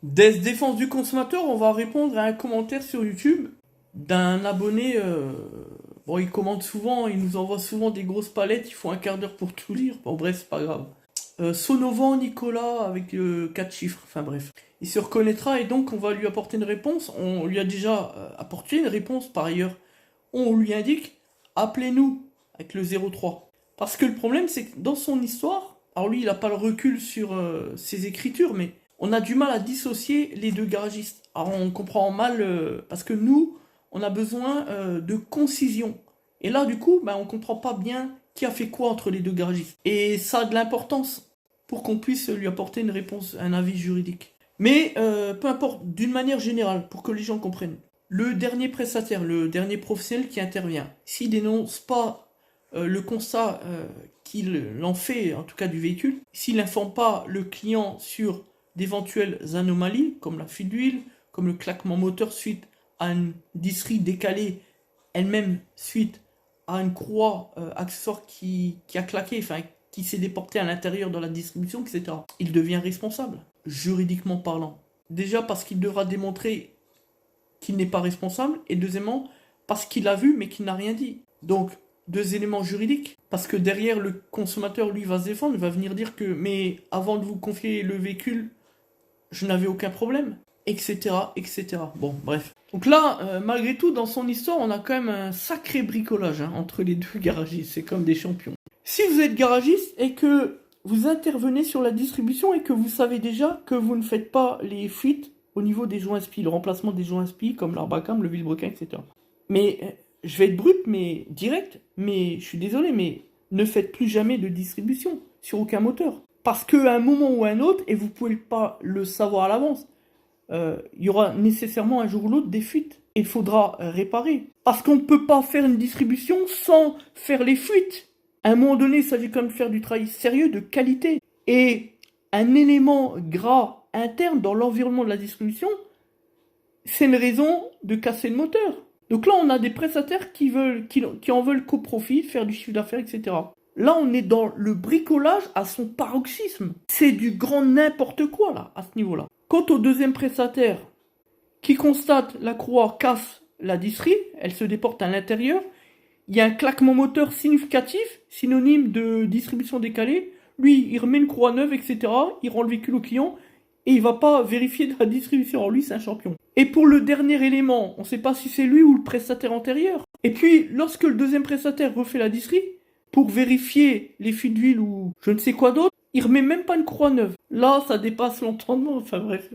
Des défenses du consommateur, on va répondre à un commentaire sur YouTube d'un abonné. Bon, il commente souvent, il nous envoie souvent des grosses palettes, il faut un quart d'heure pour tout lire. Bon, bref, c'est pas grave. Sonovan Nicolas avec 4 chiffres, enfin bref. Il se reconnaîtra et donc on va lui apporter une réponse. On lui a déjà apporté une réponse par ailleurs. On lui indique appelez-nous avec le 03. Parce que le problème, c'est que dans son histoire, alors lui, il n'a pas le recul sur ses écritures, mais on a du mal à dissocier les deux garagistes. Alors on comprend mal, parce que nous, on a besoin de concision. Et là, du coup, on comprend pas bien qui a fait quoi entre les deux garagistes. Et ça a de l'importance pour qu'on puisse lui apporter une réponse, un avis juridique. Mais peu importe, d'une manière générale, pour que les gens comprennent. Le dernier prestataire, le dernier professionnel qui intervient, s'il dénonce pas le constat qu'il en fait, en tout cas du véhicule, s'il n'informe pas le client sur d'éventuelles anomalies, comme la fuite d'huile, comme le claquement moteur suite à une disserie décalée, elle-même suite à une croix accessoire qui a claqué, enfin qui s'est déportée à l'intérieur de la distribution, etc. Il devient responsable, juridiquement parlant. Déjà parce qu'il devra démontrer qu'il n'est pas responsable, et deuxièmement, parce qu'il a vu mais qu'il n'a rien dit. Donc, deux éléments juridiques, parce que derrière, le consommateur, lui, va se défendre, va venir dire que, mais avant de vous confier le véhicule, je n'avais aucun problème, etc., etc. Bon, bref. Donc là, malgré tout, dans son histoire, on a quand même un sacré bricolage entre les deux garagistes, c'est comme des champions. Si vous êtes garagiste et que vous intervenez sur la distribution et que vous savez déjà que vous ne faites pas les fuites au niveau des joints SPI, le remplacement des joints SPI comme l'arbacam, le vilebrequin, etc. Mais je vais être brut, mais direct, mais je suis désolé, mais ne faites plus jamais de distribution sur aucun moteur. Parce qu'à un moment ou à un autre, et vous ne pouvez pas le savoir à l'avance, il y aura nécessairement un jour ou l'autre des fuites. Et il faudra réparer. Parce qu'on ne peut pas faire une distribution sans faire les fuites. À un moment donné, il s'agit quand même de faire du travail sérieux, de qualité. Et un élément gras interne dans l'environnement de la distribution, c'est une raison de casser le moteur. Donc là, on a des prestataires qui en veulent qu'au profit, faire du chiffre d'affaires, etc. Là, on est dans le bricolage à son paroxysme. C'est du grand n'importe quoi, là, à ce niveau-là. Quant au deuxième prestataire, qui constate la croix casse la disserie, elle se déporte à l'intérieur, il y a un claquement moteur significatif, synonyme de distribution décalée, lui, il remet une croix neuve, etc., il rend le véhicule au client, et il va pas vérifier de la distribution. Alors lui, c'est un champion. Et pour le dernier élément, on ne sait pas si c'est lui ou le prestataire antérieur. Et puis, lorsque le deuxième prestataire refait la disserie, pour vérifier les fuites d'huile ou je ne sais quoi d'autre, il remet même pas une croix neuve. Là, ça dépasse l'entendement. Enfin bref.